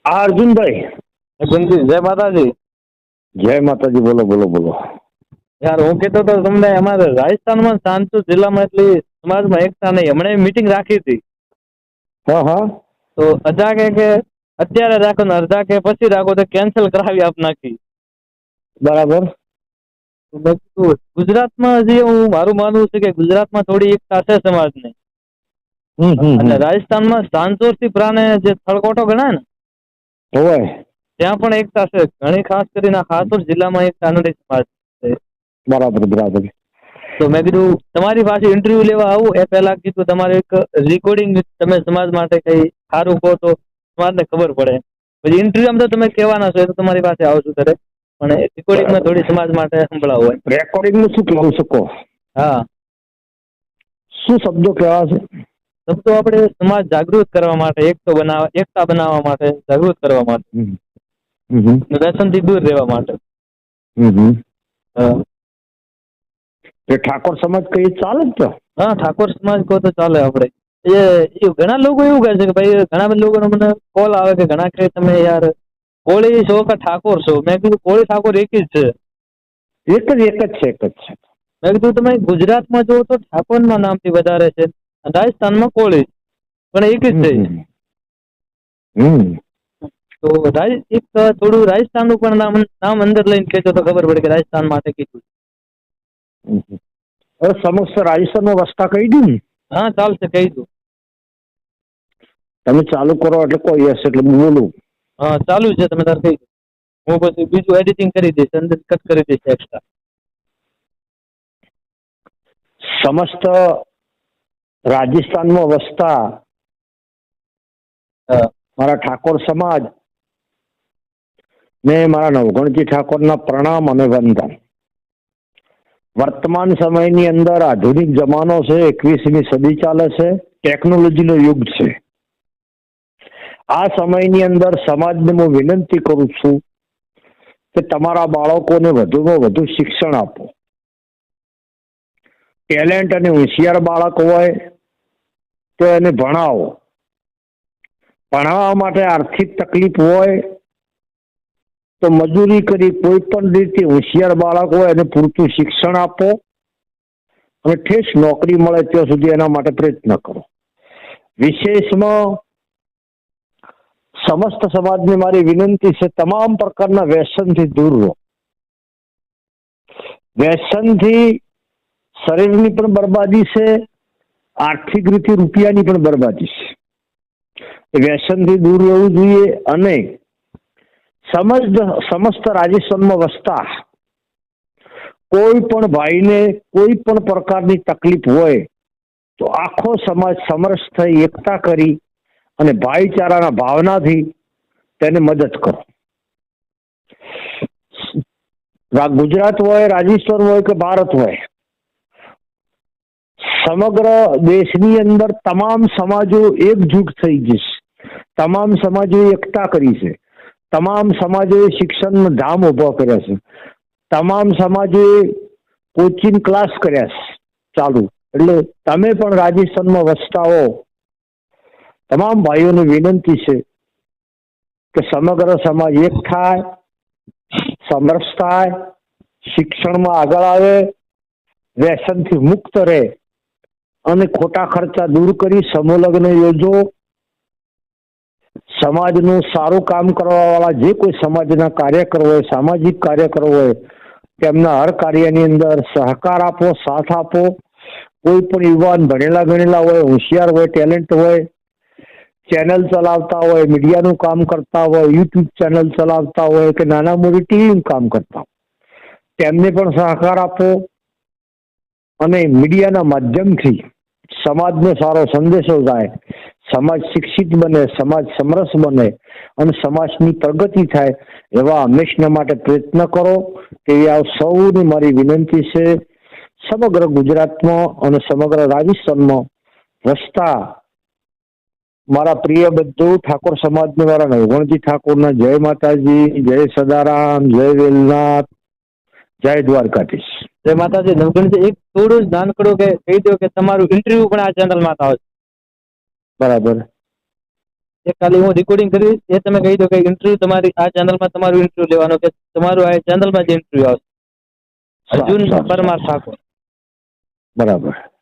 હા અર્જુનભાઈ, ગુંજી, જય માતાજી. જય માતાજી. બોલો બોલો બોલો. યાર હું કહેતો હતો તમને, અમારે રાજસ્થાનમાં સાંચોર જિલ્લામાં એટલી સમાજમાં એકતા નહીં. હમણાં મીટિંગ રાખી હતી હા હા. તો અડધા કે અત્યારે રાખો ને અડધા કે પછી રાખો તો કેન્સલ કરાવી આપ નાખી. બરાબર. તો મેં કીધું, ગુજરાતમાં હજી હું મારું માનવું છે કે ગુજરાતમાં થોડી એકતા છે સમાજની. અને રાજસ્થાનમાં સાંચોર થી પ્રાણે જે થળકોટો ગણાય ને હોય ત્યાં પણ એકતા છે ઘણી. ખાસ કરીને હાસોર જિલ્લામાં એક કાનડી સમાજ છે. બરાબર બરાબર. તો મેં કીધું તમારી પાસે ઇન્ટરવ્યુ લેવા આવું એ પહેલા કીધું તમારે એક રેકોર્ડિંગ તમે સમાજ માટે કઈ સારું કહો તો સમાજને ખબર પડે. પછી ઇન્ટરવ્યુમાં તો તમે કહેવાના છો એ તો તમારી પાસે આવશું ત્યારે, પણ રેકોર્ડિંગમાં થોડી સમાજ માટે સંભળાવો હોય. રેકોર્ડિંગ નું શું કહેવું શકો? હા, શું શબ્દો કહેવા છે? શબ્દો આપણે સમાજ જાગૃત કરવા માટે, એકતા બનાવવા માટે, જાગૃત કરવા માટે, વ્યસનથી દૂર રહેવા માટે. એ ઠાકોર સમાજ કઈ ચાલે જ તો. હા, ઠાકોર સમાજ કહો તો ચાલે. આપણે એ ઘણા લોકો એવું કહે છે કે ભાઈ, ઘણા બધા લોકોનો મને કોલ આવે કે ઘણા કે તમે યાર કોળી છો કે ઠાકોર છો. મેં કીધું કોળી ઠાકોર એક જ છે. એક જ છે. મેં કીધું તમે ગુજરાતમાં જુઓ તો ઠાકોરના નામથી વધારે છે, રાજસ્થાનમાં કોળી, પણ એક જ છે. તો એક થોડું રાજસ્થાનનું પણ નામ અંદર લઈને કહેજો તો ખબર પડે કે રાજસ્થાન માટે કીધું. હવે સમસ્ત રાજસ્થાનમાં વસતા કહી દઉં ને? હા ચાલશે, કહી દઉં. તમે ચાલુ કરો એટલે કોઈ હશે એટલે બોલું. હા ચાલુ છે, તમે તાર કહી દો. હું પછી બીજું એડિટિંગ કરી દઈશ, અંદર કટ કરી દઈશ એક્સ્ટ્રા. સમસ્ત રાજસ્થાનમાં વસતા મારા ઠાકોર સમાજ ને મારા નવગણજી ઠાકોરના પ્રણામ અને વંદન. વર્તમાન સમયની અંદર આધુનિક જમાનો છે, 21મી સદી ચાલે છે, ટેકનોલોજીનો યુગ છે. આ સમયની અંદર સમાજને હું વિનંતી કરું છું કે તમારા બાળકોને વધુમાં વધુ શિક્ષણ આપો. ટેલેન્ટ અને હોશિયાર બાળક હોય તો એને ભણાવો. ભણાવવા માટે આર્થિક તકલીફ હોય તો મજૂરી કરી કોઈ પણ રીતે હોશિયાર બાળક હોય એને પૂરતું શિક્ષણ આપો અને ઠેસ નોકરી મળે ત્યાં સુધી એના માટે પ્રયત્ન કરો. વિશેષમાં સમસ્ત સમાજને મારી વિનંતી છે, તમામ પ્રકારના વ્યસનથી દૂર રહો. વ્યસનથી શરીરની પણ બરબાદી છે, આર્થિક રીતે રૂપિયાની પણ બરબાદી છે. વ્યસનથી દૂર રહેવું જોઈએ. અને સમસ્ત રાજસ્થાનમાં વસતા કોઈ પણ ભાઈને કોઈ પણ પ્રકારની તકલીફ હોય તો આખો સમાજ સમરસ થઈ એકતા કરી અને ભાઈચારાના ભાવનાથી તેને મદદ કરો. ગુજરાત હોય, રાજસ્થાન હોય કે ભારત હોય, સમગ્ર દેશની અંદર તમામ સમાજો એકજૂટ થઈ જશે. તમામ સમાજોએ એકતા કરી છે. તમામ સમાજોએ શિક્ષણનો ધામ ઉભો કર્યા છે. તમામ સમાજોએ કોચિંગ ક્લાસ કર્યા છે ચાલુ. એટલે તમે પણ રાજસ્થાનમાં વસતા હો, તમામ ભાઈઓને વિનંતી છે કે સમગ્ર સમાજ એક થાય, સમરસ થાય, શિક્ષણમાં આગળ આવે, વ્યસનથી મુક્ત રહે અને ખોટા ખર્ચા દૂર કરી સમૂહ લગ્ન યોજો. સમાજનું સારું કામ કરવા વાળા જે કોઈ સમાજના કાર્યકરો હોય, સામાજિક કાર્યકરો હોય, તેમના હર કાર્યની અંદર સહકાર આપો, સાથ આપો. કોઈ પણ યુવાન ભણેલા ગણેલા હોય, હોશિયાર હોય, ટેલેન્ટ હોય, ચેનલ ચલાવતા હોય, મીડિયાનું કામ કરતા હોય, યુટ્યુબ ચેનલ ચલાવતા હોય કે નાના મોટી ટીવીનું કામ કરતા હોય, તેમને પણ સહકાર આપો. અને મીડિયાના માધ્યમથી સમાજને સારો સંદેશો જાય, સમાજ શિક્ષિત બને, સમાજ સમરસ બને અને સમાજની પ્રગતિ થાય એવા હંમેશના માટે પ્રયત્ન કરો. તેવી આ સૌની મારી વિનંતી છે. સમગ્ર ગુજરાતમાં અને સમગ્ર રાજસ્થાનમાં વસતા મારા પ્રિય બધું ઠાકોર સમાજને મારા નવગણજી ઠાકોરના જય માતાજી, જય સદારામ, જય વેલનાથ, જય દ્વારકાધીશ. જય માતાજી. નવગણજી, એક થોડું જ નાનકડું કે કહી દો કે તમારું ઇન્ટરવ્યુ પણ આ ચેનલમાં આવશે. બરાબર. એ ખાલી હું રેકોર્ડિંગ કરીશ, એ તમે કહી દો કે ઇન્ટરવ્યુ તમારી આ ચેનલમાં તમારું ઇન્ટરવ્યુ લેવાનો, કે તમારું આ ચેનલમાં જે ઇન્ટરવ્યુ આવશે. અર્જુન પરમાર ઠાકોર. બરાબર.